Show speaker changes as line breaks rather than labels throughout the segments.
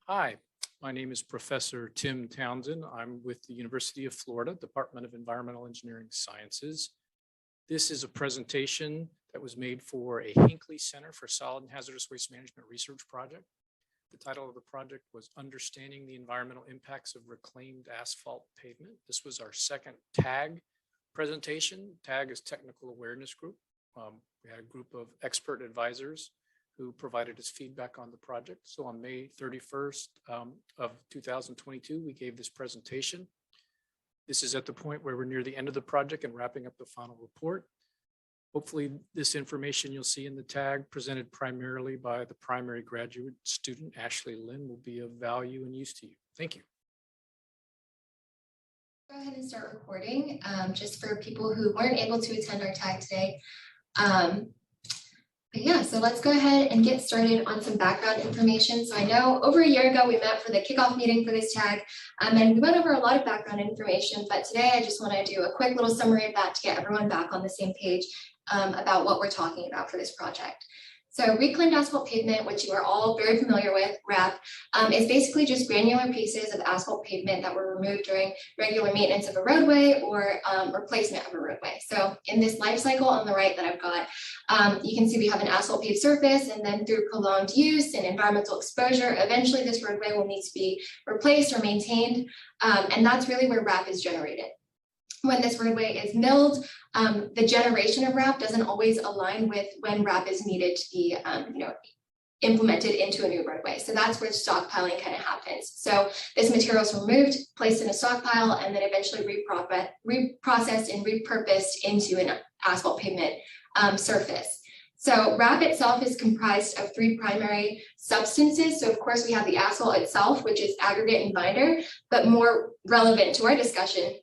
Hi, my name is Professor Tim Townsend. I'm with the University of Florida, Department of Environmental Engineering Sciences. This is a presentation that was made for a Hinkley Center for Solid and Hazardous Waste Management Research Project. The title of the project was Understanding the Environmental Impacts of Reclaimed Asphalt Pavement. This was our second TAG presentation. TAG is Technical Awareness Group. We had a group of expert advisors who provided us feedback on the project. So on May 31st of 2022, we gave this presentation. This is at the point where we're near the end of the project and wrapping up the final report. Hopefully this information you'll see in the tag presented primarily by the primary graduate student, Ashley Lynn, will be of value and use to you. Thank you.
Go ahead and start recording just for people who weren't able to attend our tag today. Yeah, so let's go ahead and get started on some background information. So I know over a year ago we met for the kickoff meeting for this tag, and we went over a lot of background information, but today I just want to do a quick little summary of that to get everyone back on the same page about what we're talking about for this project. So reclaimed asphalt pavement, which you are all very familiar with, RAP, is basically just granular pieces of asphalt pavement that were removed during regular maintenance of a roadway or replacement of a roadway. So in this life cycle on the right that I've got, you can see we have an asphalt paved surface, and then through prolonged use and environmental exposure, eventually this roadway will need to be replaced or maintained, and that's really where RAP is generated. When this roadway is milled, the generation of RAP doesn't always align with when RAP is needed to be implemented into a new roadway. So that's where stockpiling kind of happens. So this material is removed, placed in a stockpile, and then eventually reprocessed and repurposed into an asphalt pavement surface. So RAP itself is comprised of three primary substances. So of course we have the asphalt itself, which is aggregate and binder, but more relevant to our discussion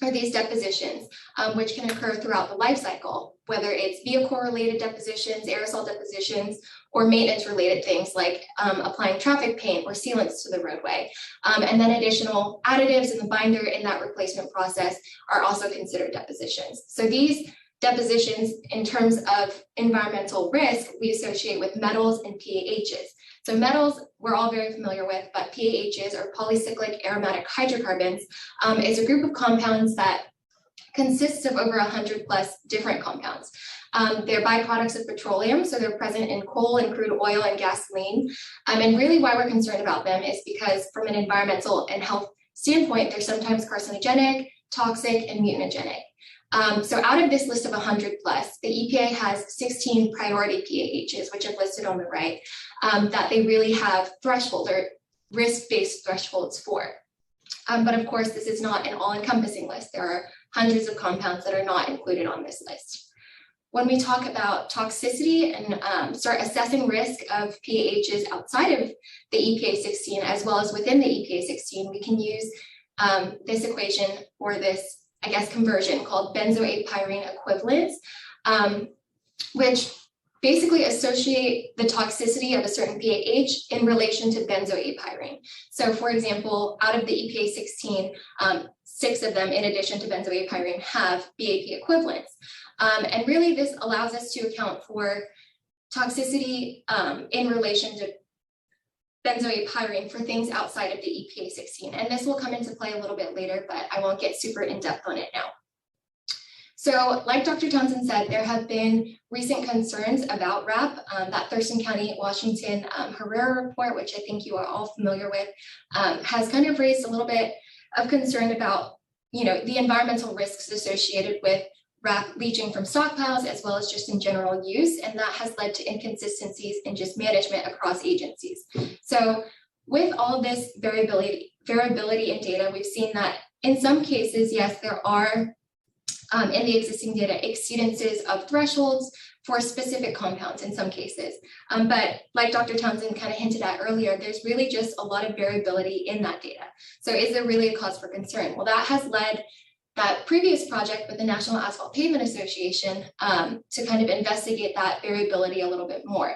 are these depositions, which can occur throughout the life cycle, whether it's vehicle-related depositions, aerosol depositions, or maintenance-related things like applying traffic paint or sealants to the roadway. And then additional additives in the binder in that replacement process are also considered depositions. So these depositions, in terms of environmental risk, we associate with metals and PAHs. So metals, we're all very familiar with, but PAHs, or polycyclic aromatic hydrocarbons, is a group of compounds that consists of over 100 plus different compounds. They're byproducts of petroleum, so they're present in coal and crude oil and gasoline. And really why we're concerned about them is because from an environmental and health standpoint, they're sometimes carcinogenic, toxic, and mutagenic. So out of this list of 100 plus, the EPA has 16 priority PAHs, which are listed on the right, that they really have threshold or risk-based thresholds for. But of course, this is not an all-encompassing list. There are hundreds of compounds that are not included on this list. When we talk about toxicity and start assessing risk of PAHs outside of the EPA 16, as well as within the EPA 16, we can use this equation or this conversion called benzoate-pyrene equivalents, which basically associate the toxicity of a certain PAH in relation to benzoate-pyrene. So for example, out of the EPA 16, 6 of them, in addition to benzoate-pyrene, have BAP equivalents. And really this allows us to account for toxicity in relation to benzoate-pyrene for things outside of the EPA 16. And this will come into play a little bit later, but I won't get super in-depth on it now. So like Dr. Townsend said, there have been recent concerns about RAP. That Thurston County, Washington Herrera report, which I think you are all familiar with, has kind of raised a little bit of concern about, the environmental risks associated with RAP leaching from stockpiles, as well as just in general use, and that has led to inconsistencies in just management across agencies. So with all this variability in data, we've seen that in some cases, yes, there are in the existing data exceedances of thresholds for specific compounds in some cases. But like Dr. Townsend kind of hinted at earlier, there's really just a lot of variability in that data. So is there really a cause for concern? Well, that has led that previous project with the National Asphalt Pavement Association to kind of investigate that variability a little bit more.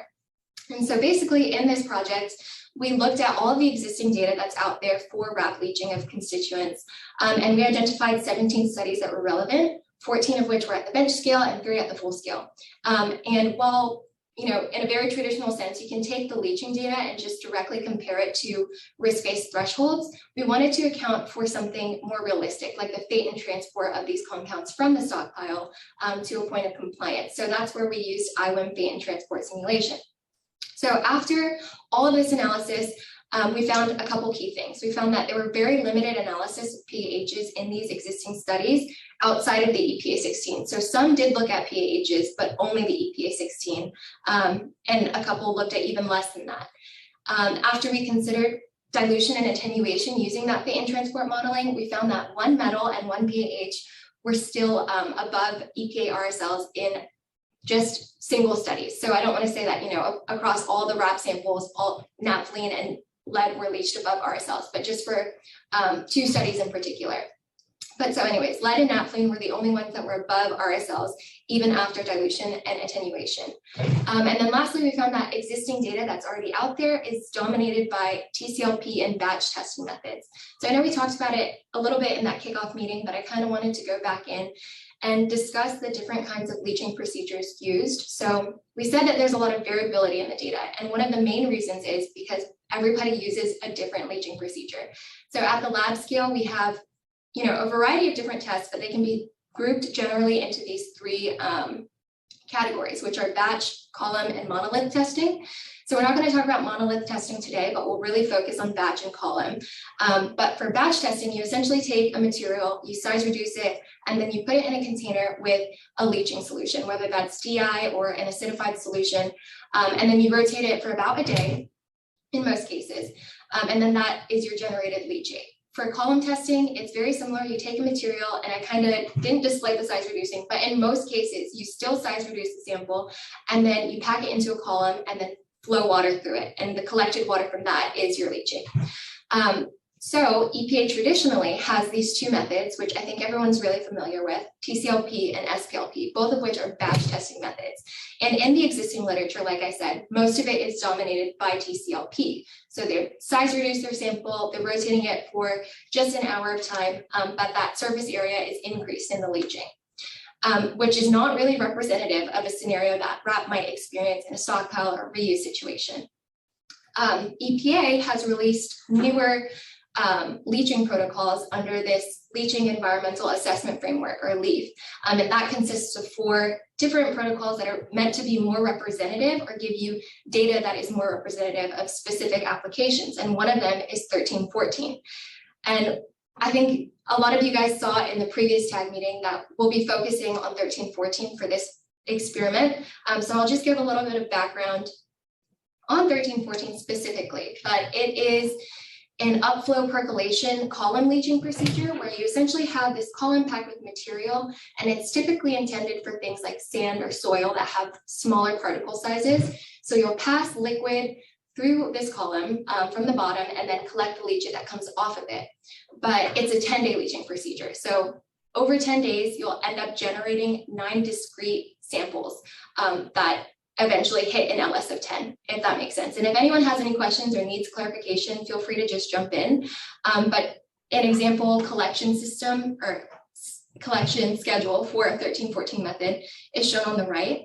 And so basically in this project, we looked at all of the existing data that's out there for RAP leaching of constituents, and we identified 17 studies that were relevant, 14 of which were at the bench scale and 3 at the full scale. And while in a very traditional sense, you can take the leaching data and just directly compare it to risk-based thresholds. We wanted to account for something more realistic, like the fate and transport of these compounds from the stockpile to a point of compliance. So that's where we used IWIM fate and transport simulation. So after all of this analysis, we found a couple key things. We found that there were very limited analysis of PAHs in these existing studies outside of the EPA 16. So some did look at PAHs, but only the EPA 16, and a couple looked at even less than that. After we considered dilution and attenuation using that fate and transport modeling, we found that one metal and one PAH were still above EPA RSLs in just single studies. So I don't want to say that, across all the RAP samples, all naphthalene and lead were leached above RSLs, but just for 2 studies in particular. But so anyways, lead and naphthalene were the only ones that were above RSLs, even after dilution and attenuation. And then lastly, we found that existing data that's already out there is dominated by TCLP and batch testing methods. So I know we talked about it a little bit in that kickoff meeting, but I kind of wanted to go back in and discuss the different kinds of leaching procedures used. So we said that there's a lot of variability in the data, and one of the main reasons is because everybody uses a different leaching procedure. So at the lab scale, we have a variety of different tests, but they can be grouped generally into these 3 categories, which are batch, column, and monolith testing. So we're not going to talk about monolith testing today, but we'll really focus on batch and column. But for batch testing, you essentially take a material, you size reduce it, and then you put it in a container with a leaching solution, whether that's DI or an acidified solution, and then you rotate it for about a day in most cases, and then that is your generated leachate. For column testing, it's very similar. You take a material, and I kind of didn't display the size reducing, but in most cases, you still size reduce the sample, and then you pack it into a column and then flow water through it. And the collected water from that is your leaching. So EPA traditionally has these 2 methods, which I think everyone's really familiar with, TCLP and SPLP, both of which are batch testing methods. And in the existing literature, like I said, most of it is dominated by TCLP. So they size reduce their sample, they're rotating it for just an hour of time, but that surface area is increased in the leaching, which is not really representative of a scenario that RAP might experience in a stockpile or reuse situation. EPA has released newer leaching protocols under this Leaching Environmental Assessment Framework, or LEAF. And that consists of 4 different protocols that are meant to be more representative or give you data that is more representative of specific applications. And one of them is 1314. And I think a lot of you guys saw in the previous tag meeting that we'll be focusing on 1314 for this experiment. So I'll just give a little bit of background on 1314 specifically, but it is an upflow percolation column leaching procedure where you essentially have this column packed with material, and it's typically intended for things like sand or soil that have smaller particle sizes. So you'll pass liquid through this column from the bottom and then collect the leachate that comes off of it. But it's a 10-day leaching procedure. So over 10 days, you'll end up generating 9 discrete samples that eventually hit an LS of 10, if that makes sense. And if anyone has any questions or needs clarification, feel free to just jump in. But an example collection system or collection schedule for a 1314 method is shown on the right.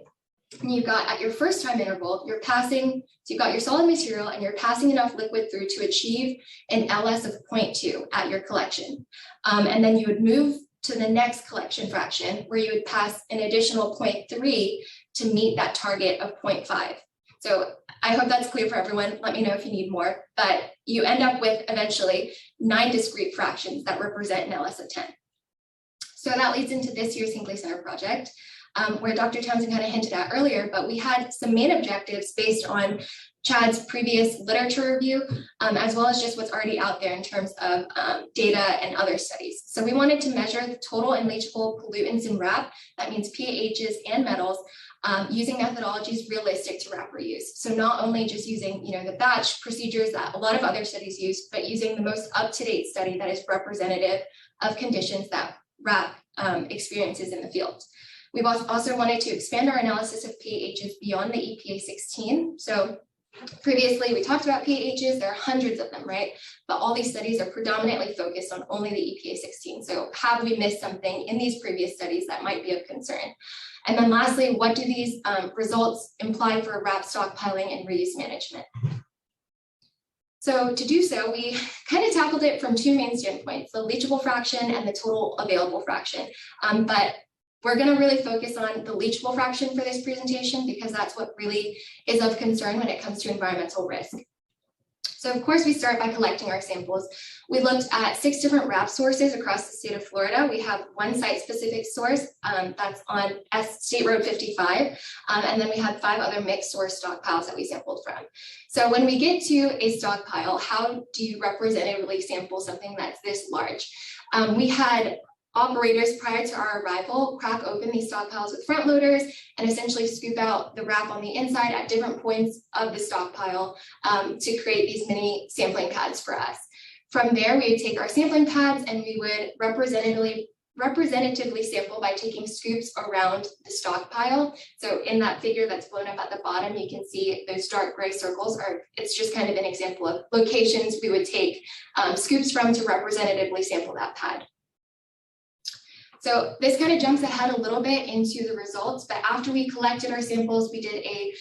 And you've got at your first time interval, you're passing, so you've got your solid material and you're passing enough liquid through to achieve an LS of 0.2 at your collection. And then you would move to the next collection fraction where you would pass an additional 0.3 to meet that target of 0.5. So I hope that's clear for everyone. Let me know if you need more, but you end up with eventually 9 discrete fractions that represent an LS of 10. So that leads into this year's Hinkley Center project, where Dr. Townsend kind of hinted at earlier, but we had some main objectives based on Chad's previous literature review, as well as just what's already out there in terms of data and other studies. So we wanted to measure the total and leachable pollutants in RAP, that means PAHs and metals, using methodologies realistic to RAP reuse. So not only just using the batch procedures that a lot of other studies use, but using the most up-to-date study that is representative of conditions that RAP experiences in the field. We've also wanted to expand our analysis of PAHs beyond the EPA 16. So Previously, we talked about pHs, there are hundreds of them, right? But all these studies are predominantly focused on only the EPA 16. So have we missed something in these previous studies that might be of concern? And then lastly, what do these results imply for RAP stockpiling and reuse management? So to do so, we kind of tackled it from two main standpoints, the leachable fraction and the total available fraction. But we're going to really focus on the leachable fraction for this presentation because that's what really is of concern when it comes to environmental risk. So of course, we start by collecting our samples. We looked at 6 different RAP sources across the state of Florida. We have one site-specific source that's on State Road 55, and then we had 5 other mixed source stockpiles that we sampled from. So when we get to a stockpile, how do you representatively sample something that's this large? We had operators prior to our arrival crack open these stockpiles with front loaders and essentially scoop out the RAP on the inside at different points of the stockpile to create these mini sampling pads for us. From there, we would take our sampling pads and we would representatively sample by taking scoops around the stockpile. So in that figure that's blown up at the bottom, you can see those dark gray circles it's just kind of an example of locations we would take scoops from to representatively sample that pad. So this kind of jumps ahead a little bit into the results, but after we collected our samples, we did a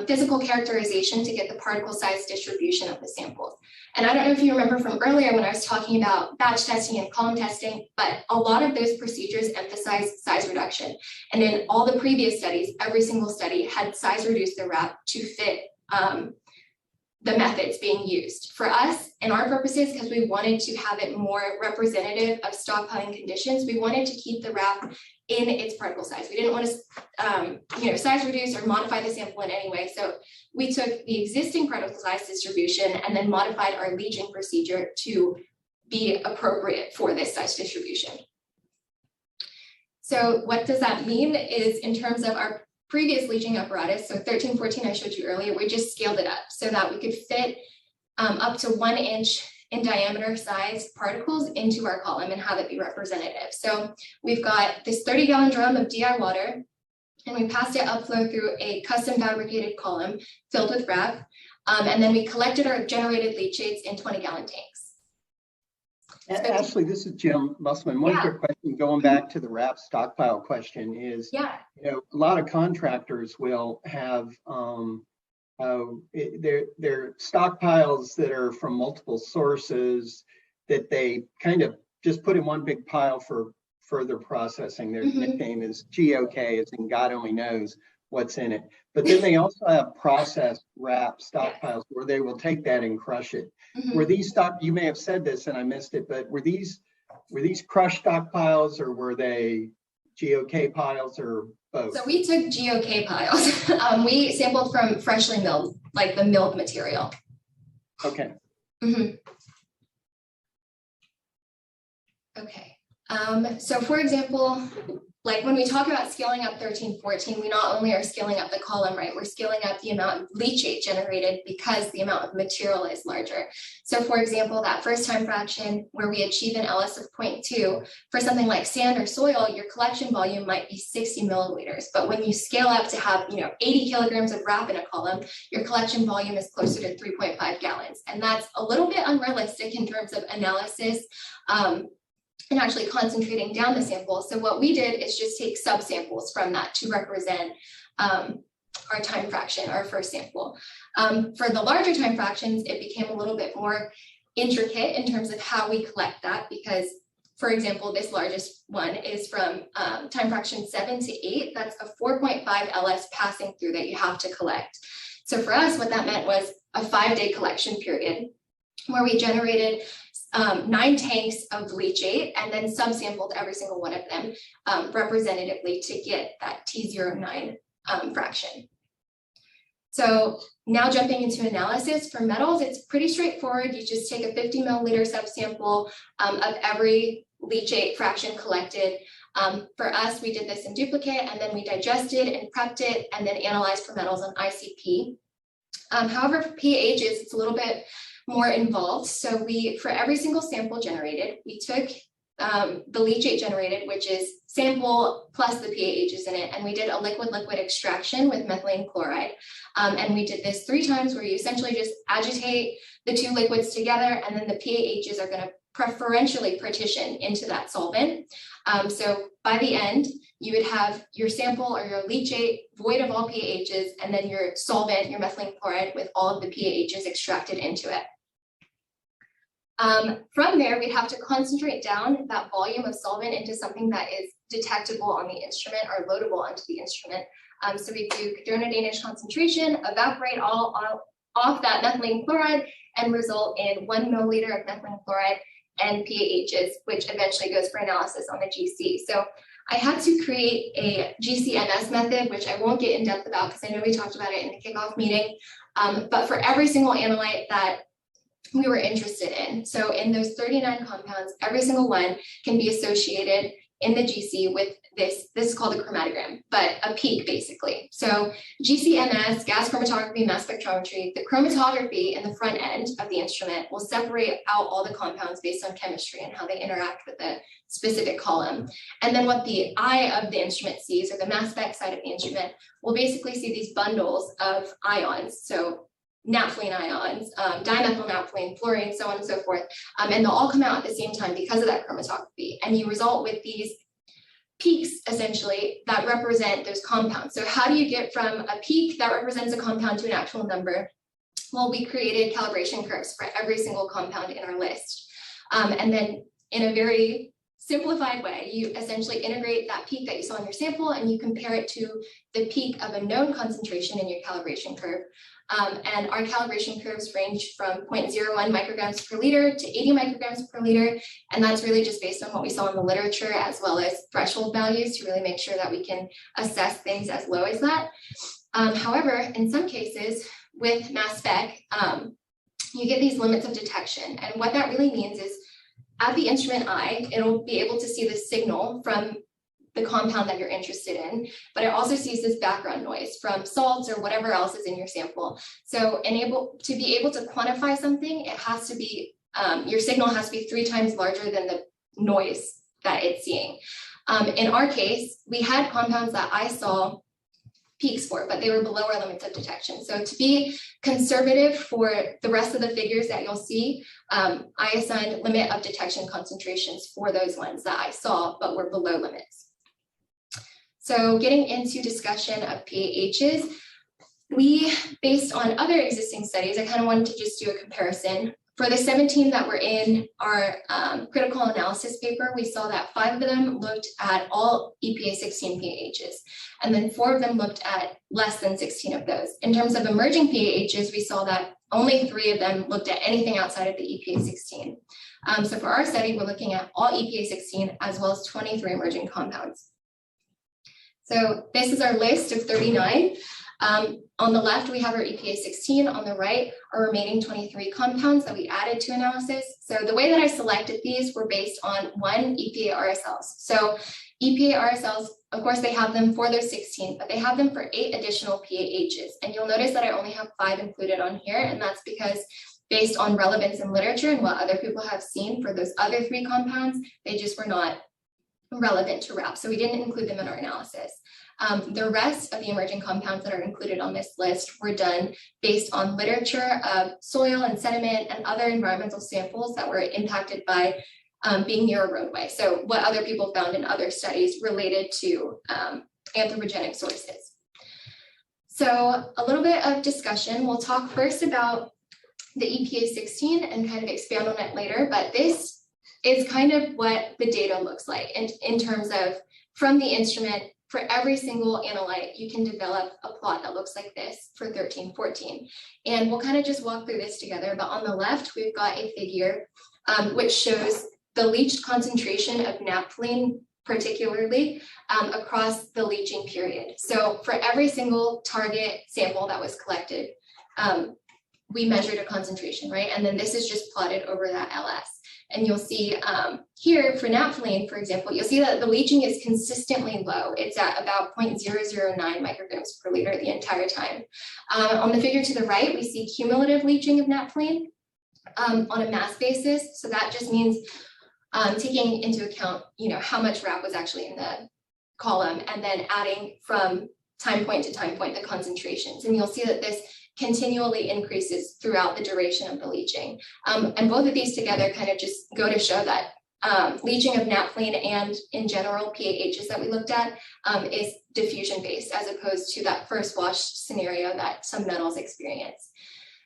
physical characterization to get the particle size distribution of the samples. And I don't know if you remember from earlier when I was talking about batch testing and column testing, but a lot of those procedures emphasize size reduction. And in all the previous studies, every single study had size reduced the RAP to fit the methods being used. For us and our purposes, because we wanted to have it more representative of stockpiling conditions, we wanted to keep the RAP in its particle size. We didn't want to size reduce or modify the sample in any way. So we took the existing particle size distribution and then modified our leaching procedure to be appropriate for this size distribution. So what does that mean is in terms of our previous leaching apparatus, so 1314 I showed you earlier, we just scaled it up so that we could fit up to 1 inch in diameter size particles into our column and have it be representative. So we've got this 30-gallon drum of DI water, and we passed it upflow through a custom fabricated column filled with RAP, and then we collected our generated leachates in 20-gallon tanks.
Ashley, this is Jim Musselman. One quick question, going back to the RAP stockpile question is, a lot of contractors will have their stockpiles that are from multiple sources that they kind of just put in one big pile for further processing. Their nickname is GOK, as in God only knows what's in it. But then they also have processed RAP stockpiles where they will take that and crush it. Were these you may have said this and I missed it, but were these crushed stockpiles or were they GOK piles or both?
So we took GOK piles. We sampled from freshly milled, like the milled material.
Okay.
Okay. So for example, like when we talk about scaling up 1314, we not only are scaling up the column, right? We're scaling up the amount of leachate generated because the amount of material is larger. So for example, that first time fraction where we achieve an LS of 0.2, for something like sand or soil, your collection volume might be 60 milliliters. But when you scale up to have 80 kilograms of RAP in a column, your collection volume is closer to 3.5 gallons. And that's a little bit unrealistic in terms of analysis. And actually concentrating down the sample. So what we did is just take subsamples from that to represent our time fraction, our first sample. For the larger time fractions, it became a little bit more intricate in terms of how we collect that because, for example, this largest one is from time fraction 7 to 8. That's a 4.5 LS passing through that you have to collect. So for us, what that meant was a 5-day collection period where we generated 9 tanks of leachate and then subsampled every single one of them representatively to get that T09 fraction. So now jumping into analysis for metals, it's pretty straightforward. You just take a 50 milliliter subsample of every leachate fraction collected. For us, we did this in duplicate and then we digested and prepped it and then analyzed for metals on ICP. However, for pHs, it's a little bit more involved. So for every single sample generated, we took the leachate generated, which is sample plus the PAHs in it. And we did a liquid-liquid extraction with methylene chloride. And we did this 3 times where you essentially just agitate the 2 liquids together, and then the PAHs are going to preferentially partition into that solvent. So by the end, you would have your sample or your leachate void of all PAHs, and then your solvent, your methylene chloride, with all of the PAHs extracted into it. From there, we'd have to concentrate down that volume of solvent into something that is detectable on the instrument or loadable onto the instrument. So we do Cadona-Danish concentration, evaporate all off that methylene chloride, and result in 1 milliliter of methylene chloride and PAHs, which eventually goes for analysis on the GC. So I had to create a GCMS method, which I won't get in depth about because I know we talked about it in the kickoff meeting, but for every single analyte that we were interested in. So in those 39 compounds, every single one can be associated in the GC with this is called a chromatogram, but a peak basically. So GCMS, gas chromatography, mass spectrometry, the chromatography in the front end of the instrument will separate out all the compounds based on chemistry and how they interact with the specific column. And then what the eye of the instrument sees, or the mass spec side of the instrument, will basically see these bundles of ions. So naphthalene ions, dimethyl naphthalene, fluorine, so on and so forth. And they'll all come out at the same time because of that chromatography. And you result with these peaks, essentially, that represent those compounds. So how do you get from a peak that represents a compound to an actual number? Well, we created calibration curves for every single compound in our list. And then in a very simplified way, you essentially integrate that peak that you saw in your sample and you compare it to the peak of a known concentration in your calibration curve. And our calibration curves range from 0.01 micrograms per liter to 80 micrograms per liter. And that's really just based on what we saw in the literature, as well as threshold values to really make sure that we can assess things as low as that. However, in some cases with mass spec, you get these limits of detection. And what that really means is at the instrument eye, it'll be able to see the signal from the compound that you're interested in, but it also sees this background noise from salts or whatever else is in your sample. So to be able to quantify something, it has to be, your signal has to be 3 times larger than the noise that it's seeing. In our case, we had compounds that I saw peaks for, but they were below our limits of detection. So to be conservative for the rest of the figures that you'll see, I assigned limit of detection concentrations for those ones that I saw, but were below limits. So getting into discussion of PAHs, based on other existing studies, I kind of wanted to just do a comparison. For the 17 that were in our critical analysis paper, we saw that 5 of them looked at all EPA 16 PAHs, and then 4 of them looked at less than 16 of those. In terms of emerging PAHs, we saw that only 3 of them looked at anything outside of the EPA 16. So for our study, we're looking at all EPA 16 as well as 23 emerging compounds. So this is our list of 39. On the left, we have our EPA 16. On the right, our remaining 23 compounds that we added to analysis. So the way that I selected these were based on 1 EPA RSLs. So EPA RSLs, of course, they have them for those 16, but they have them for 8 additional PAHs. And you'll notice that I only have 5 included on here, and that's because based on relevance in literature and what other people have seen for those other 3 compounds, they just were not relevant to RAP, so we didn't include them in our analysis. The rest of the emerging compounds that are included on this list were done based on literature of soil and sediment and other environmental samples that were impacted by being near a roadway. So what other people found in other studies related to anthropogenic sources. So a little bit of discussion. We'll talk first about the EPA 16 and kind of expand on it later, but this is kind of what the data looks like in terms of from the instrument. For every single analyte, you can develop a plot that looks like this for 1314. And we'll kind of just walk through this together. But on the left, we've got a figure which shows the leached concentration of naphthalene, particularly across the leaching period. So for every single target sample that was collected, we measured a concentration, right? And then this is just plotted over that LS. And you'll see here for naphthalene, for example, you'll see that the leaching is consistently low. It's at about 0.009 micrograms per liter the entire time. On the figure to the right, we see cumulative leaching of naphthalene on a mass basis. So that just means taking into account, how much RAP was actually in the column, and then adding from time point to time point the concentrations. And you'll see that this continually increases throughout the duration of the leaching. And both of these together kind of just go to show that leaching of naphthalene and in general PAHs that we looked at is diffusion based, as opposed to that first wash scenario that some metals experience.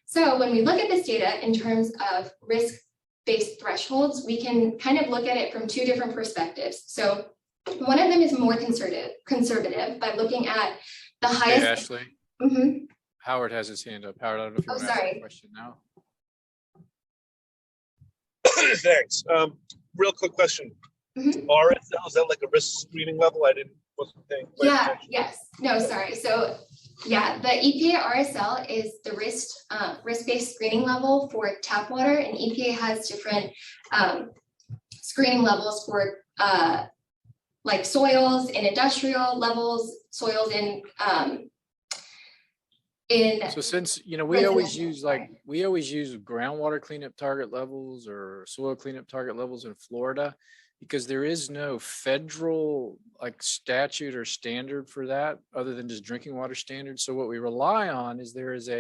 So when we look at this data in terms of risk-based thresholds, we can kind of look at it from two different perspectives. So one of them is more conservative by looking at the highest.
Hey, Ashley.
Mm-hmm.
Howard has his hand up. Howard, I don't know if you want to ask a question now.
Thanks. Real quick question. RSL, is that like a risk screening level? Wasn't paying quite attention.
Yes. No, sorry. So yeah, the EPA RSL is the risk-based screening level for tap water, and EPA has different screening levels for like soils in industrial levels, soils in
so since we always use groundwater cleanup target levels or soil cleanup target levels in Florida, because there is no federal statute or standard for that other than just drinking water standards. So what we rely on is there is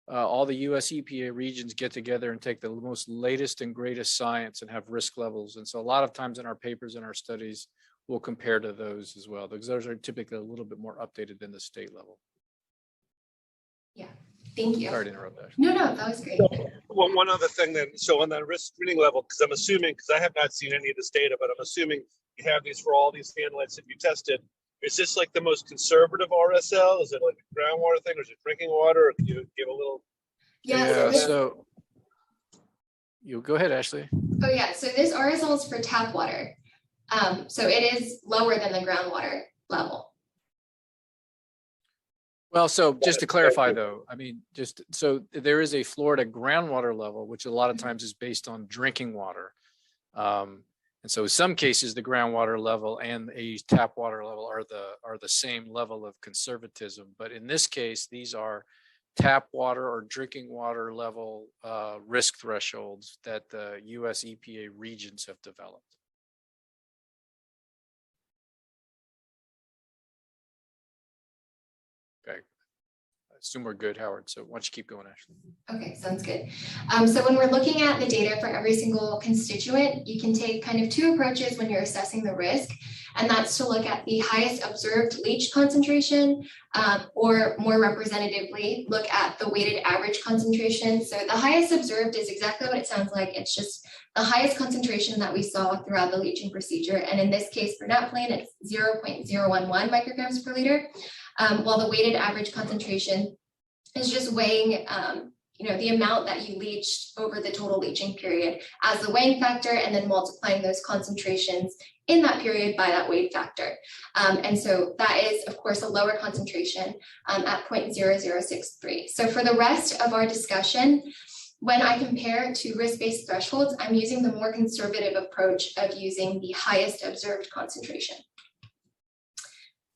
all the US EPA regions get together and take the most latest and greatest science and have risk levels. And so a lot of times in our papers and our studies, we'll compare to those as well, because those are typically a little bit more updated than the state level.
Yeah, thank you.
Sorry to interrupt that.
No, that was great.
Well, one other thing then, so on that risk screening level, because I'm assuming, because I have not seen any of this data, but I'm assuming you have these for all these analytes that you tested. Is this like the most conservative RSL? Is it like a groundwater thing, or is it drinking water? Or can you give a little?
Yeah,
so you go ahead, Ashley.
Oh yeah, so this RSL is for tap water. So it is lower than the groundwater level.
Well, so just to clarify though, so there is a Florida groundwater level, which a lot of times is based on drinking water. And so in some cases, the groundwater level and a tap water level are the same level of conservatism. But in this case, these are tap water or drinking water level risk thresholds that the US EPA regions have developed. Okay, I assume we're good, Howard. So why don't you keep going, Ashley?
Okay, sounds good. So when we're looking at the data for every single constituent, you can take kind of two approaches when you're assessing the risk, and that's to look at the highest observed leach concentration, or more representatively, look at the weighted average concentration. So the highest observed is exactly what it sounds like. It's just the highest concentration that we saw throughout the leaching procedure. And in this case for naphthalene, it's 0.011 micrograms per liter. While the weighted average concentration is just weighing, the amount that you leached over the total leaching period as the weighing factor, and then multiplying those concentrations in that period by that weight factor. And so that is, of course, a lower concentration at 0.0063. So for the rest of our discussion, when I compare to risk-based thresholds, I'm using the more conservative approach of using the highest observed concentration.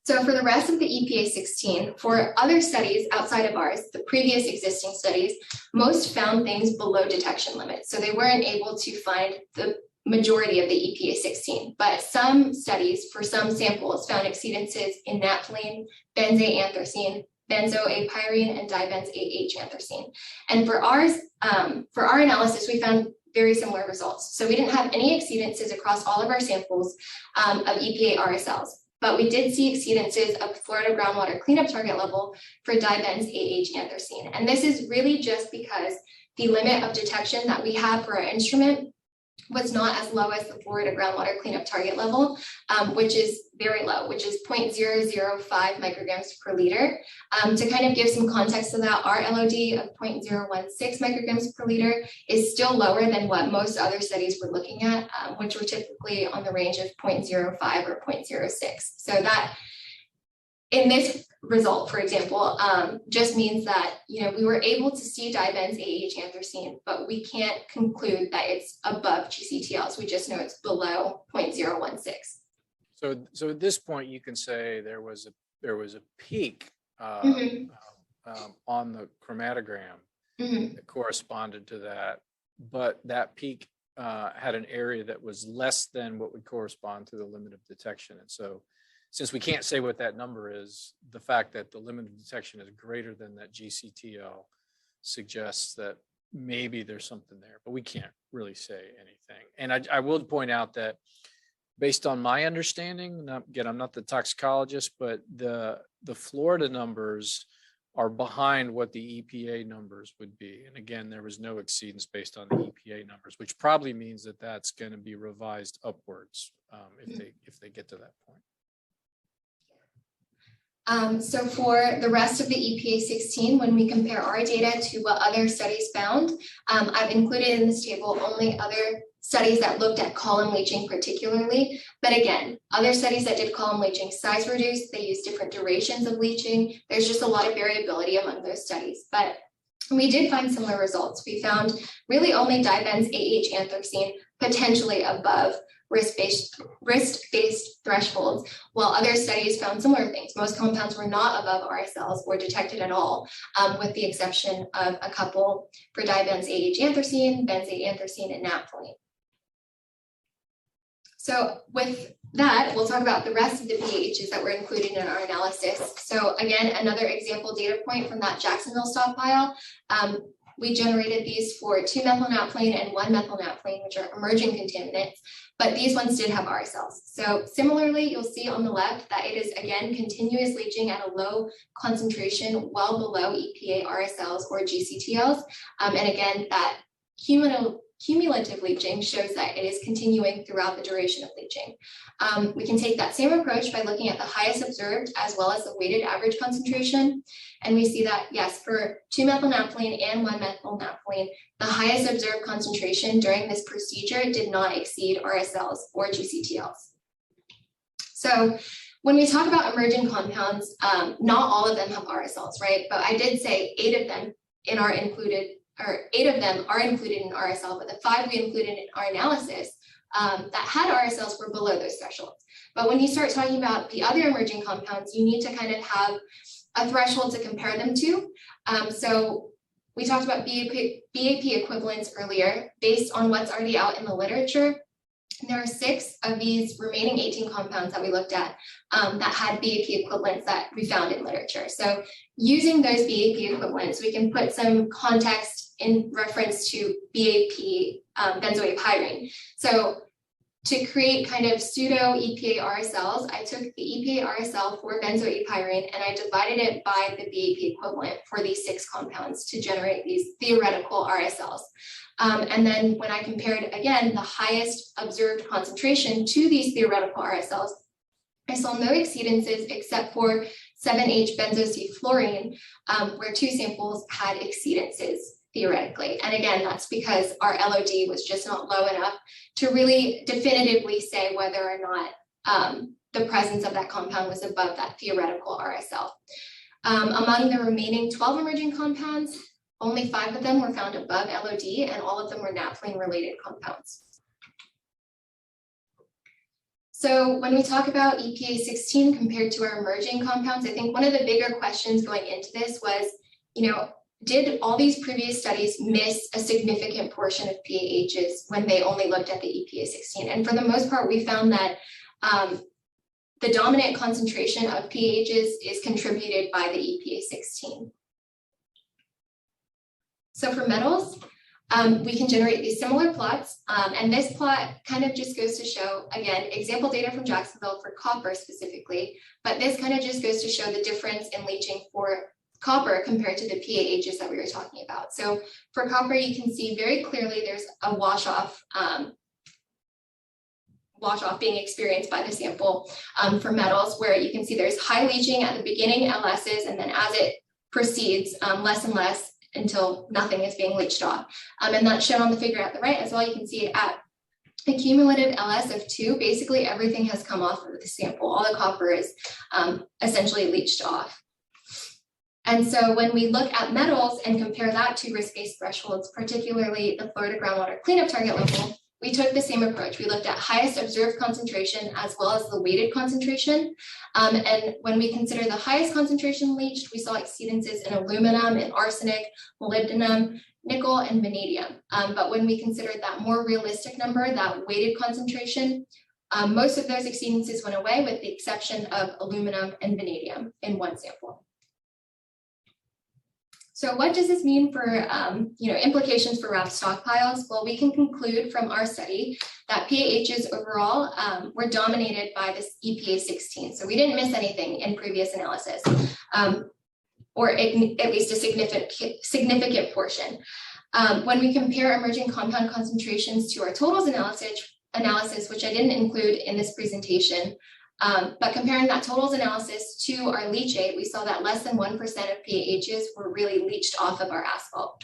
So for the rest of the EPA 16, for other studies outside of ours, the previous existing studies, most found things below detection limits. So they weren't able to find the majority of the EPA 16, but some studies for some samples found exceedances in naphthalene, benzanthracene, benzoapyrene, and dibenz-AH-anthracene. And for ours, for our analysis, we found very similar results. So we didn't have any exceedances across all of our samples of EPA RSLs. But we did see exceedances of Florida groundwater cleanup target level for dibenz-AH-anthracene. And this is really just because the limit of detection that we have for our instrument was not as low as the Florida groundwater cleanup target level, which is very low, which is 0.005 micrograms per liter. To kind of give some context to that, our LOD of 0.016 micrograms per liter is still lower than what most other studies were looking at, which were typically on the range of 0.05 or 0.06. So that, in this result, for example, just means that we were able to see dibenz-AH-anthracene, but we can't conclude that it's above GCTLs. We just know it's below 0.016.
So at this point, you can say there was a peak on the chromatogram that corresponded to that, but that peak had an area that was less than what would correspond to the limit of detection. And so since we can't say what that number is, the fact that the limit of detection is greater than that GCTL suggests that maybe there's something there, but we can't really say anything. And I will point out that based on my understanding, again, I'm not the toxicologist, but the Florida numbers are behind what the EPA numbers would be. And again, there was no exceedance based on the EPA numbers, which probably means that that's going to be revised upwards if they get to that point.
So for the rest of the EPA 16, when we compare our data to what other studies found, I've included in this table only other studies that looked at column leaching particularly. But again, other studies that did column leaching size reduced, they used different durations of leaching. There's just a lot of variability among those studies. But we did find similar results. We found really only dibenz AH anthracene potentially above risk-based thresholds, while other studies found similar things. Most compounds were not above RSLs or detected at all, with the exception of a couple for dibenz AH anthracene, benzate anthracene, and naphthalene. So with that, we'll talk about the rest of the PAHs that were included in our analysis. So again, another example data point from that Jacksonville stockpile. We generated these for 2-methylnaphthalene and 1-methylnaphthalene, which are emerging contaminants, but these ones did have RSLs. So similarly, you'll see on the left that it is again continuous leaching at a low concentration, well below EPA RSLs or GCTLs. And again, that cumulative leaching shows that it is continuing throughout the duration of leaching. We can take that same approach by looking at the highest observed as well as the weighted average concentration. And we see that, yes, for 2-methylnaphthalene and 1-methylnaphthalene, the highest observed concentration during this procedure did not exceed RSLs or GCTLs. So when we talk about emerging compounds, not all of them have RSLs, right? But I did say 8 of them are included in RSL, but the 5 we included in our analysis that had RSLs were below those thresholds. But when you start talking about the other emerging compounds, you need to kind of have a threshold to compare them to. So we talked about BAP equivalents earlier based on what's already out in the literature. There are 6 of these remaining 18 compounds that we looked at that had BAP equivalents that we found in literature. So using those BAP equivalents, we can put some context in reference to BAP benzoate. So to create kind of pseudo EPA RSLs, I took the EPA RSL for benzoate and I divided it by the BAP equivalent for these 6 compounds to generate these theoretical RSLs. And then when I compared, again, the highest observed concentration to these theoretical RSLs, I saw no exceedances except for 7-H-benzocefluorine, where 2 samples had exceedances theoretically. And again, that's because our LOD was just not low enough to really definitively say whether or not the presence of that compound was above that theoretical RSL. Among the remaining 12 emerging compounds, only 5 of them were found above LOD, and all of them were naphthalene-related compounds. So when we talk about EPA 16 compared to our emerging compounds, I think one of the bigger questions going into this was, did all these previous studies miss a significant portion of PAHs when they only looked at the EPA 16? And for the most part, we found that the dominant concentration of PAHs is contributed by the EPA 16. So for metals, we can generate these similar plots, and this plot kind of just goes to show, again, example data from Jacksonville for copper specifically, but this kind of just goes to show the difference in leaching for copper compared to the PAHs that we were talking about. So for copper, you can see very clearly there's a wash off being experienced by the sample. For metals, where you can see there's high leaching at the beginning LSs, and then as it proceeds, less and less until nothing is being leached off. And that's shown on the figure at the right as well. You can see at a cumulative LS of 2, basically everything has come off of the sample. All the copper is essentially leached off. And so when we look at metals and compare that to risk-based thresholds, particularly the Florida groundwater cleanup target level, we took the same approach. We looked at highest observed concentration as well as the weighted concentration. And when we consider the highest concentration leached, we saw exceedances in aluminum and arsenic, molybdenum, nickel, and vanadium. But when we considered that more realistic number, that weighted concentration, most of those exceedances went away with the exception of aluminum and vanadium in one sample. So what does this mean for implications for RAP stockpiles? Well, we can conclude from our study that PAHs overall were dominated by this EPA 16. So we didn't miss anything in previous analysis, or at least a significant portion. When we compare emerging compound concentrations to our totals analysis, which I didn't include in this presentation, but comparing that totals analysis to our leachate, we saw that less than 1% of PAHs were really leached off of our asphalt.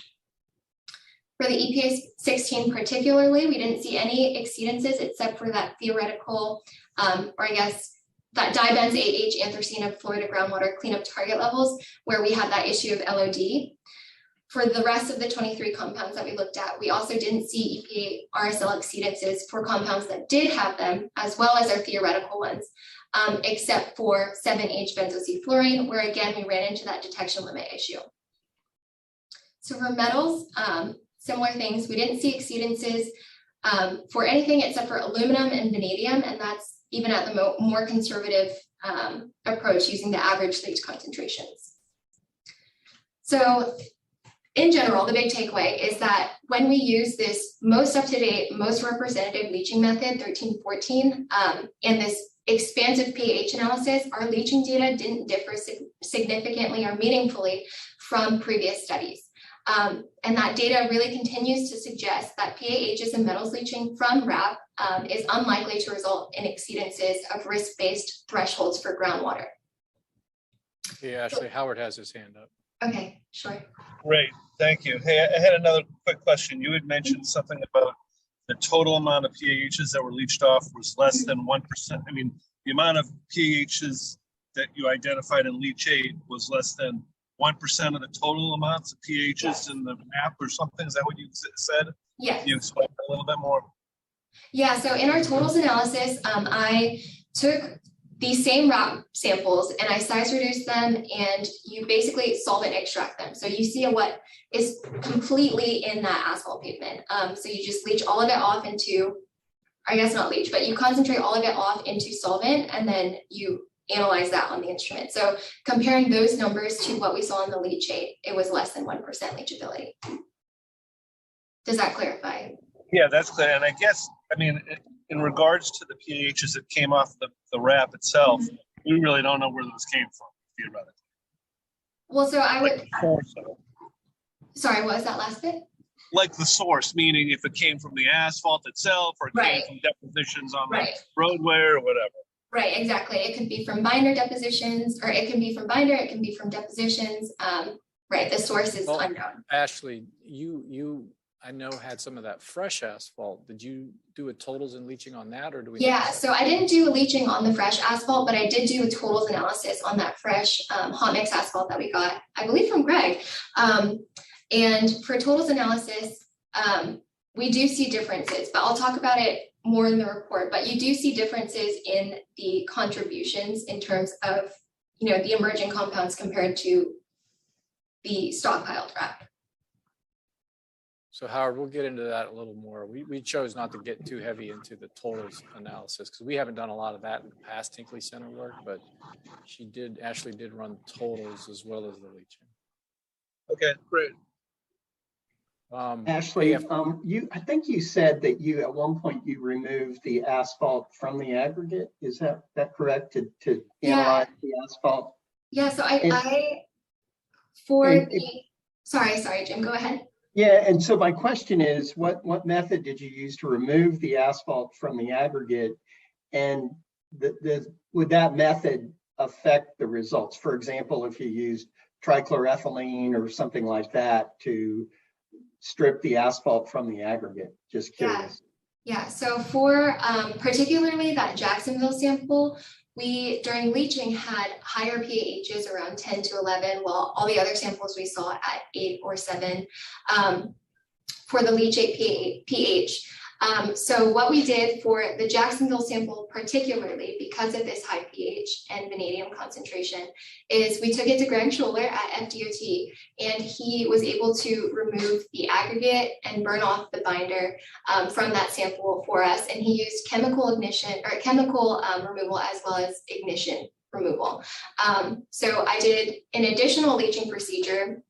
For the EPA 16 particularly, we didn't see any exceedances except for that theoretical, or I guess that dibenz 8H anthracene of Florida groundwater cleanup target levels, where we had that issue of LOD. For the rest of the 23 compounds that we looked at, we also didn't see EPA RSL exceedances for compounds that did have them, as well as our theoretical ones, except for 7H benzoxyfluorine, where again, we ran into that detection limit issue. So for metals, similar things, we didn't see exceedances for anything except for aluminum and vanadium, and that's even at the more conservative approach using the average leach concentrations. So in general, the big takeaway is that when we use this most up-to-date, most representative leaching method, 1314, and this expansive pH analysis, our leaching data didn't differ significantly or meaningfully from previous studies. And that data really continues to suggest that PAHs and metals leaching from RAP is unlikely to result in exceedances of risk-based thresholds for groundwater.
Hey, Ashley, Howard has his hand up.
Okay, sure.
Great, thank you. Hey, I had another quick question. You had mentioned something about the total amount of PAHs that were leached off was less than 1%. I mean, the amount of PAHs that you identified in leachate was less than 1% of the total amounts of PAHs in the map or something. Is that what you said?
Yes.
Can you explain a little bit more?
Yeah, so in our totals analysis, I took these same RAP samples and I size reduced them, and you basically solvent extract them. So you see what is completely in that asphalt pavement. So you just leach all of it off into, I guess not leach, but you concentrate all of it off into solvent, and then you analyze that on the instrument. So comparing those numbers to what we saw in the leachate, it was less than 1% leachability. Does that clarify?
Yeah, that's clear. And I guess, I mean, in regards to the PAHs that came off the RAP itself, we really don't know where those came from, theoretically.
Well, so I would,
Like
sorry, what was that last bit?
like the source, meaning if it came from the asphalt itself or it
Right.
came from depositions on
Right.
the roadway or whatever.
Right, exactly. It could be from binder depositions, or it can be from binder, it can be from depositions. Right, the source is
Well,
unknown.
Ashley, you I know had some of that fresh asphalt. Did you do a totals and leaching on that, or do we?
Yeah, so I didn't do a leaching on the fresh asphalt, but I did do a totals analysis on that fresh hot mix asphalt that we got, I believe from Greg. And for totals analysis, we do see differences, but I'll talk about it more in the report. But you do see differences in the contributions in terms of, the emerging compounds compared to the stockpiled RAP.
So Howard, we'll get into that a little more. We chose not to get too heavy into the totals analysis because we haven't done a lot of that in the past Hinkley Center work, but Ashley did run totals as well as the leaching.
Okay, great.
Ashley, I think you said that at one point you removed the asphalt from the aggregate. Is that correct? To analyze the asphalt?
Yeah, so sorry, Jim, go ahead.
Yeah, and so my question is, what method did you use to remove the asphalt from the aggregate, and would that method affect the results? For example, if you used trichloroethylene or something like that to strip the asphalt from the aggregate, just curious.
Yeah, so for particularly that Jacksonville sample, we during leaching had higher PAHs around 10 to 11, while all the other samples we saw at 8 or 7 for the leachate pH. So what we did for the Jacksonville sample particularly, because of this high pH and vanadium concentration, is we took it to Greg Schuler at FDOT, and he was able to remove the aggregate and burn off the binder from that sample for us. And he used chemical ignition or chemical removal as well as ignition removal. So I did an additional leaching procedure,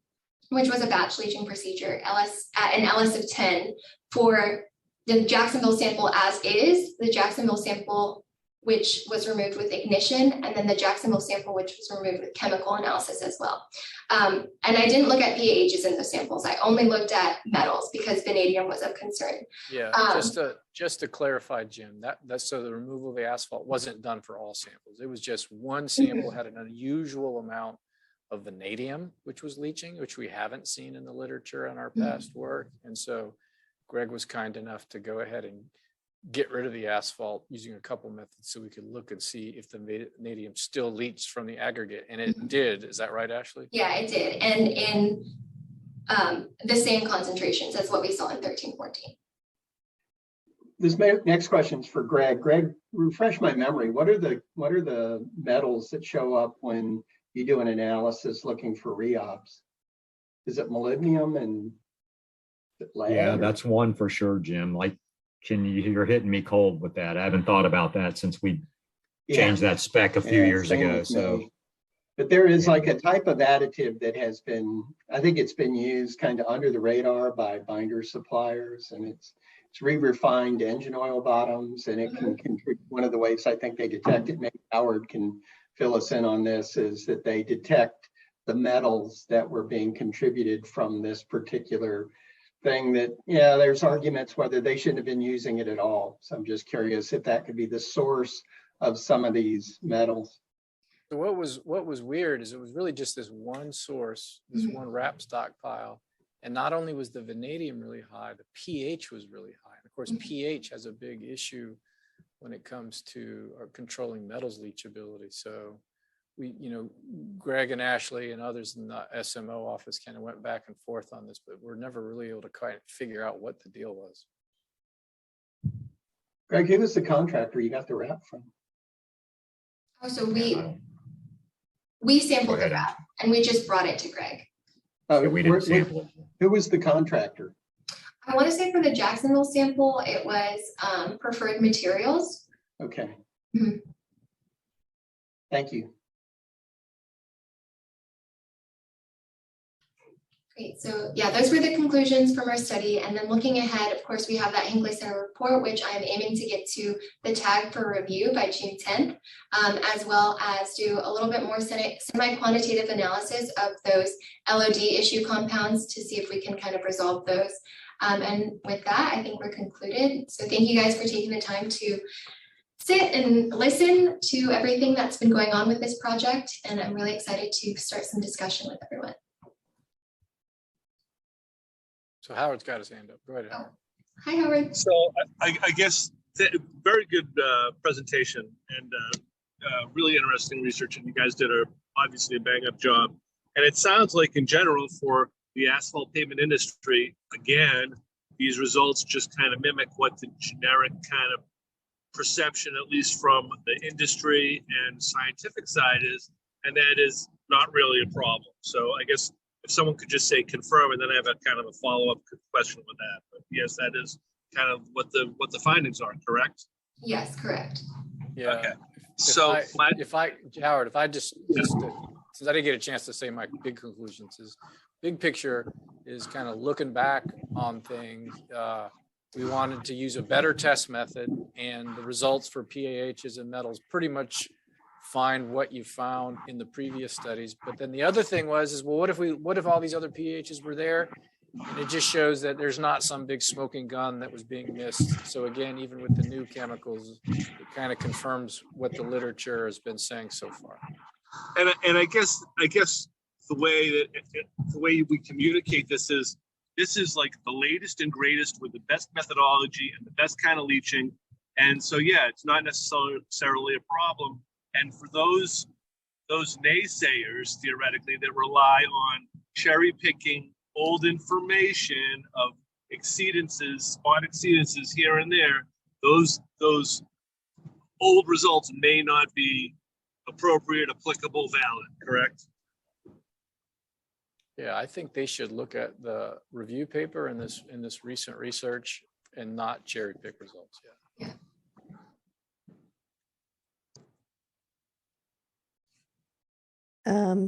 which was a batch leaching procedure, an LS of 10 for the Jacksonville sample as is, the Jacksonville sample which was removed with ignition, and then the Jacksonville sample which was removed with chemical analysis as well. And I didn't look at pHs in those samples. I only looked at metals because vanadium was of concern.
Yeah, just to clarify, Jim, that's so the removal of the asphalt wasn't done for all samples. It was just one sample had an unusual amount of vanadium, which was leaching, which we haven't seen in the literature in our past work. And so Greg was kind enough to go ahead and get rid of the asphalt using a couple methods so we could look and see if the vanadium still leached from the aggregate. And it did. Is that right, Ashley?
Yeah, it did. And in the same concentrations as what we saw in 1314.
This next question is for Greg. Greg, refresh my memory. What are the metals that show up when you do an analysis looking for reobs? Is it molybdenum and lead?
Yeah, that's one for sure, Jim. Like, you're hitting me cold with that. I haven't thought about that since we changed that spec a few years ago. So,
but there is like a type of additive that has been, I think it's been used kind of under the radar by binder suppliers, and it's re-refined engine oil bottoms, and it can contribute. One of the ways I think they detect it, maybe Howard can fill us in on this, is that they detect the metals that were being contributed from this particular thing that, yeah, there's arguments whether they shouldn't have been using it at all. So I'm just curious if that could be the source of some of these metals.
So what was weird is it was really just this one source, this one wrap stockpile. And not only was the vanadium really high, the pH was really high. And of course, pH has a big issue when it comes to controlling metals leachability. So we, Greg and Ashley and others in the SMO office kind of went back and forth on this, but we're never really able to kind of figure out what the deal was.
Greg, who was the contractor you got the wrap from?
Oh, so we sampled the wrap and we just brought it to Greg.
we didn't sample it.
Who was the contractor?
I want to say for the Jacksonville sample, it was Preferred Materials.
Okay.
Mhm.
Thank you.
Great. So yeah, those were the conclusions from our study. And then looking ahead, of course, we have that Hinkley Center report, which I'm aiming to get to the tag for review by June 10th, as well as do a little bit more semi-quantitative analysis of those LOD issue compounds to see if we can kind of resolve those. And with that, I think we're concluded. So thank you guys for taking the time to sit and listen to everything that's been going on with this project. And I'm really excited to start some discussion with everyone.
So Howard's got his hand up. Go ahead, Howard.
Hi, Howard.
So I guess very good presentation and really interesting research, and you guys did obviously a bang up job. And it sounds like in general for the asphalt pavement industry, again, these results just kind of mimic what the generic kind of perception, at least from the industry and scientific side is, and that is not really a problem. So I guess if someone could just say confirm, and then I have a kind of a follow-up question with that. But yes, that is kind of what the findings are, correct?
Yes, correct.
Yeah.
Okay.
Howard, if I just since I didn't get a chance to say my big conclusions, is big picture is kind of looking back on things. We wanted to use a better test method, and the results for PAHs and metals pretty much find what you found in the previous studies. But then the other thing was, well, what if all these other PAHs were there? And it just shows that there's not some big smoking gun that was being missed. So again, even with the new chemicals, it kind of confirms what the literature has been saying so far.
And I guess the way we communicate this is like the latest and greatest with the best methodology and the best kind of leaching. And so, yeah, it's not necessarily a problem. And for those naysayers, theoretically, that rely on cherry picking old information of spot exceedances here and there, those old results may not be appropriate, applicable, valid, correct?
Yeah, I think they should look at the review paper in this recent research and not cherry pick results.
Yeah.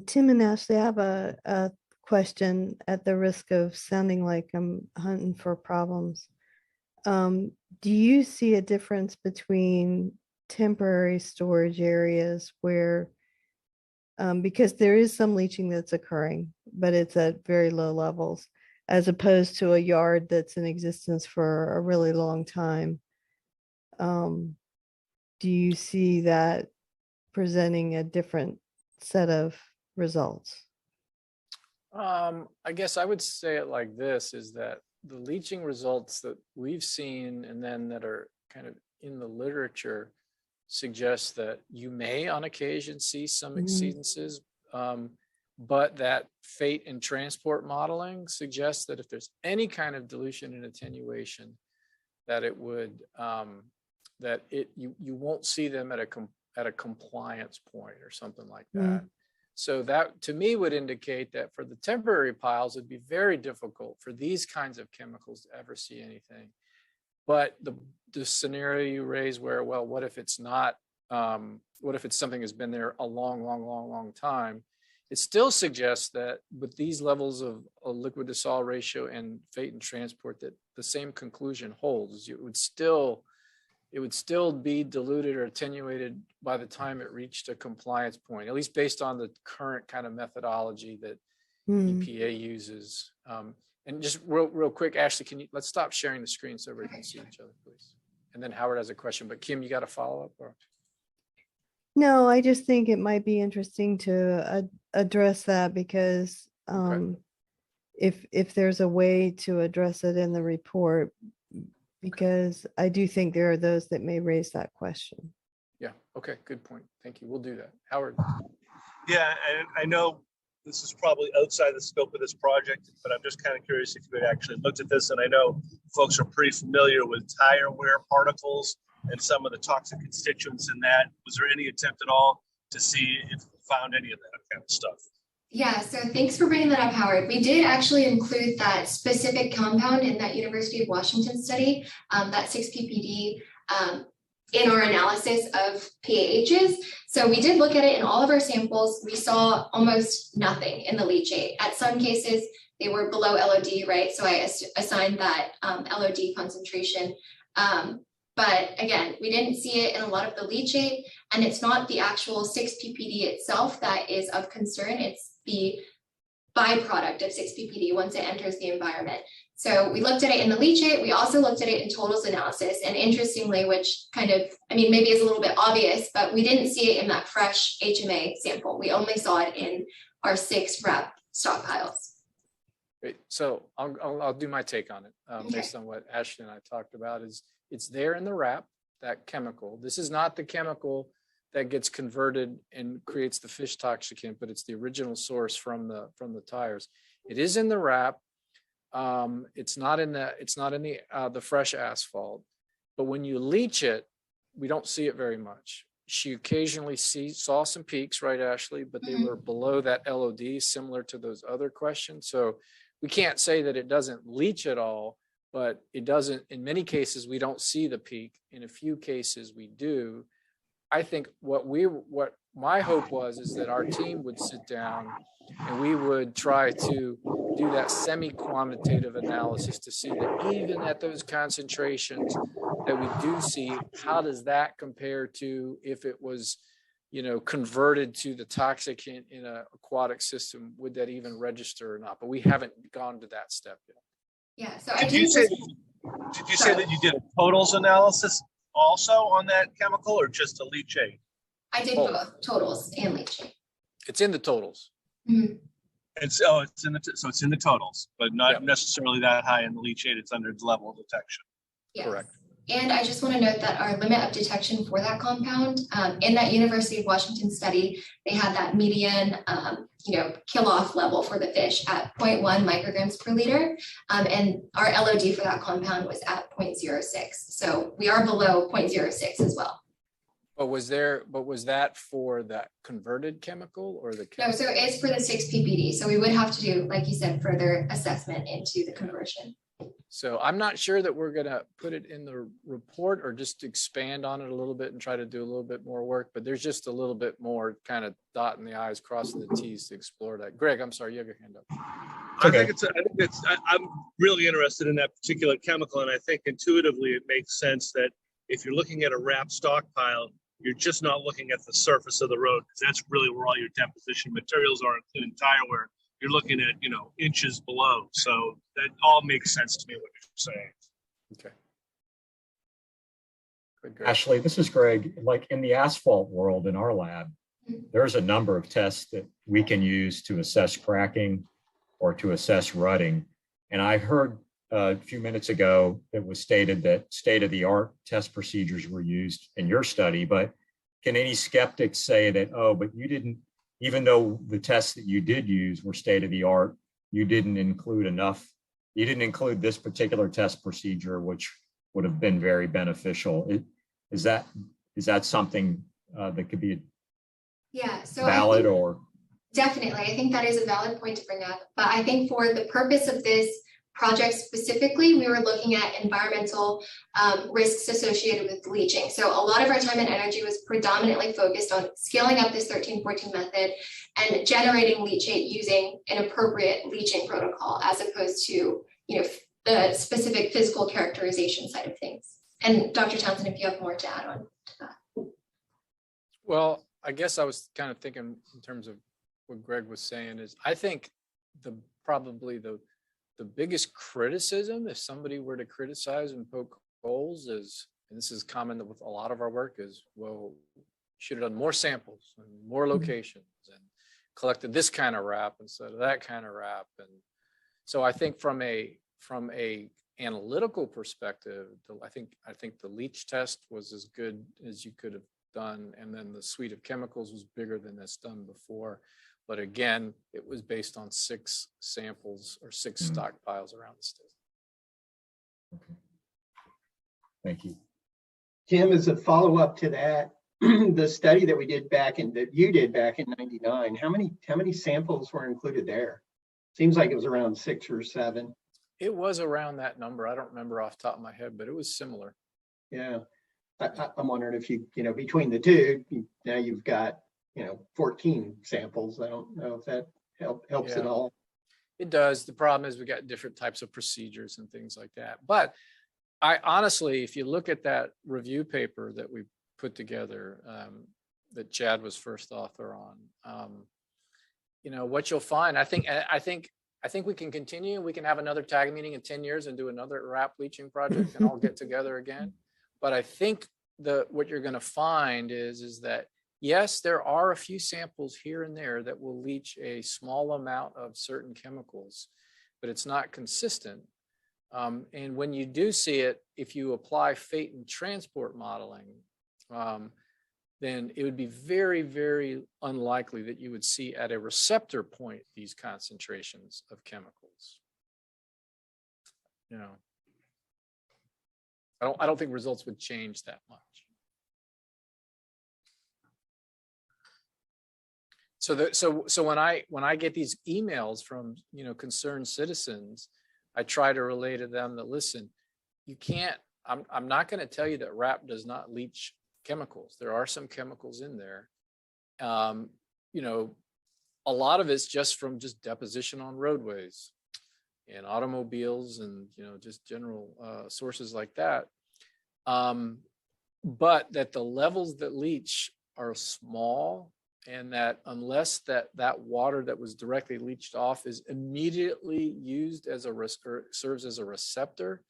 Tim and Ashley, I have a question at the risk of sounding like I'm hunting for problems. Do you see a difference between temporary storage areas where, because there is some leaching that's occurring, but it's at very low levels, as opposed to a yard that's in existence for a really long time? Do you see that presenting a different set of results?
I guess I would say it like this, is that the leaching results that we've seen and then that are kind of in the literature suggest that you may on occasion see some exceedances, but that fate and transport modeling suggests that if there's any kind of dilution and attenuation, that it would you won't see them at a compliance point or something like that. So that to me would indicate that for the temporary piles, it'd be very difficult for these kinds of chemicals to ever see anything. But the scenario you raise where, well, what if it's not, what if it's something that's been there a long time? It still suggests that with these levels of a liquid to solid ratio and fate and transport, that the same conclusion holds. It would still be diluted or attenuated by the time it reached a compliance point, at least based on the current kind of methodology that EPA uses. And just real quick, Ashley, let's stop sharing the screen so everybody can see each other, please. And then Howard has a question, but Kim, you got a follow-up? Or?
No, I just think it might be interesting to address that, because if there's a way to address it in the report, because I do think there are those that may raise that question.
Yeah, okay, good point. Thank you. We'll do that. Howard.
Yeah, and I know this is probably outside the scope of this project, but I'm just kind of curious if you had actually looked at this. And I know folks are pretty familiar with tire wear particles and some of the toxic constituents in that. Was there any attempt at all to see if you found any of that kind of stuff?
Yeah, so thanks for bringing that up, Howard. We did actually include that specific compound in that University of Washington study, that 6-PPD, in our analysis of PAHs. So we did look at it in all of our samples. We saw almost nothing in the leachate. At some cases, they were below LOD, right? So I assigned that LOD concentration. But again, we didn't see it in a lot of the leachate, and it's not the actual 6-PPD itself that is of concern. It's the byproduct of 6-PPD once it enters the environment. So we looked at it in the leachate. We also looked at it in totals analysis. And interestingly, which kind of, I mean, maybe is a little bit obvious, but we didn't see it in that fresh HMA sample. We only saw it in our 6 rep stockpiles.
Great. So I'll do my take on it based on what Ashley and I talked about. Is it's there in the wrap, that chemical. This is not the chemical that gets converted and creates the fish toxicant, but it's the original source from the tires. It is in the wrap. It's not in the fresh asphalt, but when you leach it, we don't see it very much. She occasionally saw some peaks, right, Ashley? But they were below that LOD, similar to those other questions. So we can't say that it doesn't leach at all, but it doesn't. In many cases, we don't see the peak. In a few cases, we do. I think what my hope is that our team would sit down and we would try to do that semi-quantitative analysis to see that even at those concentrations that we do see, how does that compare to if it was, converted to the toxicant in an aquatic system? Would that even register or not? But we haven't gone to that step yet.
Yeah. So
did you say that you did a totals analysis also on that chemical, or just a leachate?
I did both totals and leachate.
It's in the totals.
Mm-hmm.
It's in the totals, but not necessarily that high in the leachate. It's under its level of detection.
Yes.
Correct.
And I just want to note that our limit of detection for that compound, in that University of Washington study, they had that median, kill-off level for the fish at 0.1 micrograms per liter. And our LOD for that compound was at 0.06. So we are below 0.06 as well.
But was that for that converted chemical or the
No,
chemical?
so it's for the 6 ppd. So we would have to do, like you said, further assessment into the conversion.
So I'm not sure that we're gonna put it in the report or just expand on it a little bit and try to do a little bit more work, but there's just a little bit more kind of dotting the i's, crossing the t's to explore that. Greg, I'm sorry, you have your hand up.
I'm really interested in that particular chemical, and I think intuitively it makes sense that if you're looking at a wrap stockpile, you're just not looking at the surface of the road, because that's really where all your deposition materials are, including tire wear. You're looking at, inches below. So that all makes sense to me, what you're saying.
Okay. Good, Greg.
Ashley, this is Greg. Like in the asphalt world in our lab, there's a number of tests that we can use to assess cracking or to assess rutting. And I heard a few minutes ago, it was stated that state-of-the-art test procedures were used in your study, but can any skeptics say that, oh, but you didn't, even though the tests that you did use were state-of-the-art, you didn't include this particular test procedure, which would have been very beneficial. Is that something that could be valid or?
Definitely, I think that is a valid point to bring up, but I think for the purpose of this project specifically, we were looking at environmental risks associated with leaching. So a lot of our time and energy was predominantly focused on scaling up this 1314 method and generating leachate using an appropriate leaching protocol, as opposed to, the specific physical characterization side of things. And Dr. Townsend, if you have more to add on to that.
Well, I guess I was kind of thinking in terms of what Greg was saying is, I think probably the biggest criticism, if somebody were to criticize and poke holes, is, and this is common with a lot of our work, is, well, you should have done more samples and more locations and collected this kind of wrap instead of that kind of wrap. And so I think from a analytical perspective, I think the leach test was as good as you could have done, and then the suite of chemicals was bigger than that's done before. But again, it was based on 6 samples or 6 stockpiles around the state.
Okay. Thank you.
Tim, as a follow-up to that, the study that you did back in '99, how many samples were included there? Seems like it was around 6 or 7.
It was around that number. I don't remember off the top of my head, but it was similar.
Yeah, I'm wondering if between the two, now you've got 14 samples. I don't know if that helps at all.
It does. The problem is we got different types of procedures and things like that. But I honestly, if you look at that review paper that we put together, that Chad was first author on, what you'll find, I think we can continue. We can have another tag meeting in 10 years and do another wrap leaching project and all get together again. But I think what you're going to find is that, yes, there are a few samples here and there that will leach a small amount of certain chemicals, but it's not consistent. And when you do see it, if you apply fate and transport modeling, then it would be very, very unlikely that you would see at a receptor point these concentrations of chemicals. I don't think results would change that much. So when I get these emails from concerned citizens, I try to relay to them that, listen, you can't. I'm not going to tell you that wrap does not leach chemicals. There are some chemicals in there. A lot of it's just from deposition on roadways and automobiles and just general sources like that. But that the levels that leach are small, and that unless that water that was directly leached off is immediately used as or serves as a receptor,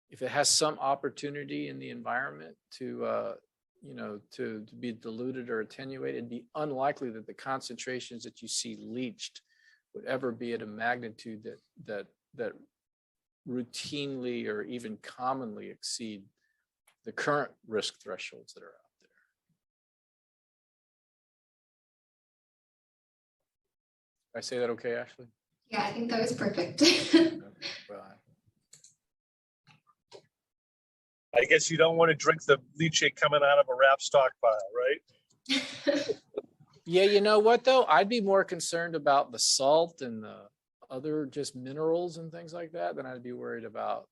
if it has some opportunity in the environment to be diluted or attenuated, it'd be unlikely that the concentrations that you see leached would ever be at a magnitude that routinely or even commonly exceed the current risk thresholds that are out there. Did I say that okay, Ashley?
Yeah, I think that was perfect.
Well,
I guess you don't want to drink the leachate coming out of a wrap stockpile, right?
yeah, you know what though? I'd be more concerned about the salt and the other just minerals and things like that than I'd be worried about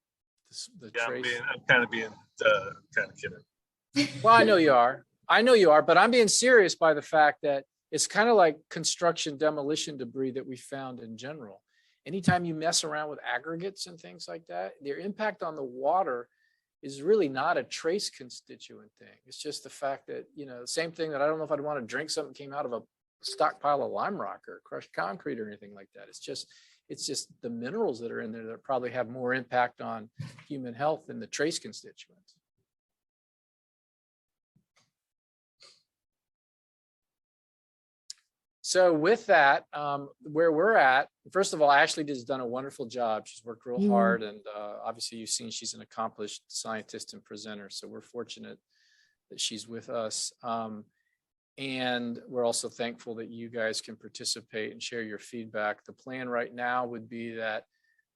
the
Yeah,
trace.
I'm kind of kidding.
Well, I know you are, but I'm being serious by the fact that it's kind of like construction demolition debris that we found in general. Anytime you mess around with aggregates and things like that, their impact on the water is really not a trace constituent thing. It's just the fact that, you know, the same thing that I don't know if I'd want to drink something came out of a stockpile of lime rock or crushed concrete or anything like that. It's just the minerals that are in there that probably have more impact on human health than the trace constituents. So with that, where we're at, first of all, Ashley has done a wonderful job. She's worked real hard, and obviously you've seen she's an accomplished scientist and presenter. So we're fortunate that she's with us. And we're also thankful that you guys can participate and share your feedback. The plan right now would be that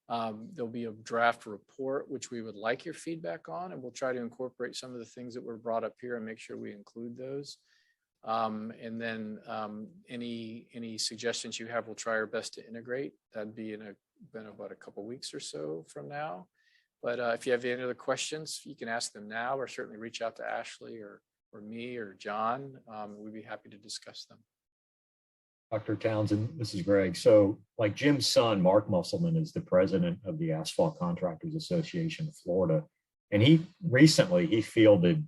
there'll be a draft report, which we would like your feedback on, and we'll try to incorporate some of the things that were brought up here and make sure we include those. And then any suggestions you have, we'll try our best to integrate. That'd be in about a couple weeks or so from now. But if you have any other questions, you can ask them now, or certainly reach out to Ashley or me or John. We'd be happy to discuss them.
Dr. Townsend, this is Greg. So like Jim's son, Mark Musselman, is the president of the Asphalt Contractors Association of Florida. And he fielded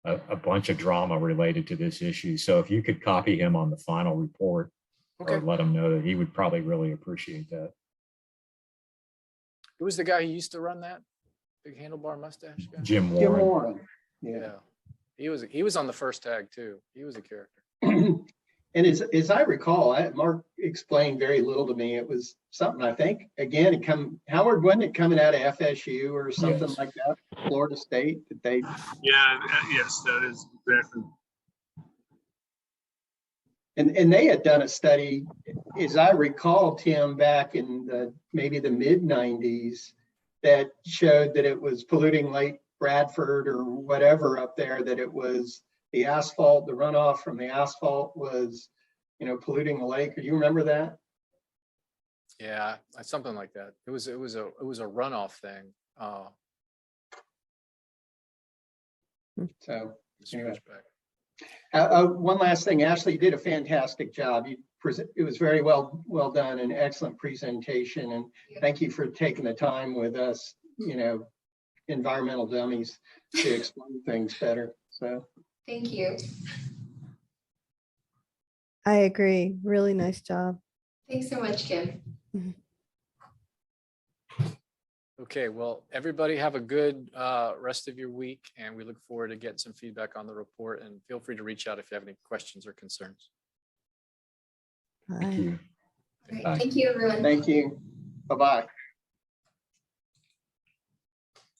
a bunch of drama related to this issue. So if you could copy him on the final report,
Okay.
or let him know, that he would probably really appreciate that.
Who was the guy who used to run that big handlebar mustache guy?
Jim
Jim
Warren.
Warren.
Yeah. He was on the first tag too. He was a character.
And as I recall, Mark explained very little to me. It was something, I think, again, Howard, wasn't it coming out of FSU or something
Yes.
like that, Florida State, that they.
Yeah, yes, that is exactly.
And they had done a study, as I recall, Tim, back in maybe the mid-90s, that showed that it was polluting Lake Bradford or whatever up there, that it was the asphalt, the runoff from the asphalt was, polluting the lake. Do you remember that?
Yeah, something like that. It was a runoff thing.
So anyway.
Back.
One last thing, Ashley, you did a fantastic job. It was very well done, an excellent presentation, and thank you for taking the time with us, environmental dummies, to explain things better. So
Thank you.
I agree. Really nice job.
Thanks so much, Kim.
Okay, well, everybody have a good rest of your week, and we look forward to getting some feedback on the report, and feel free to reach out if you have any questions or concerns.
Thank you.
All right. Thank you, everyone.
thank you. Bye-bye.